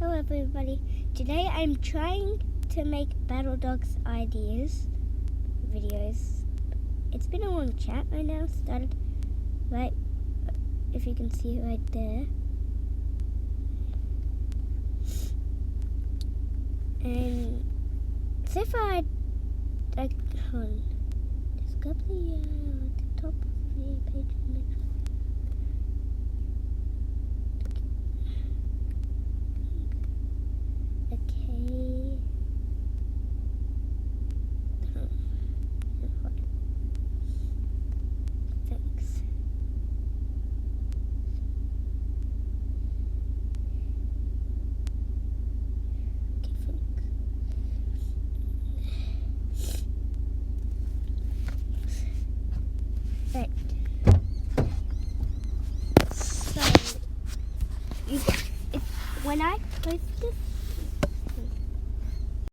Hello everybody. Today I'm trying to make Battle Dogs ideas videos. It's been a long chat right now. Started right, if you can see it right there. And so far hold on. Just go up the top of the page. Thanks. Okay, thanks. Right. So, when I post this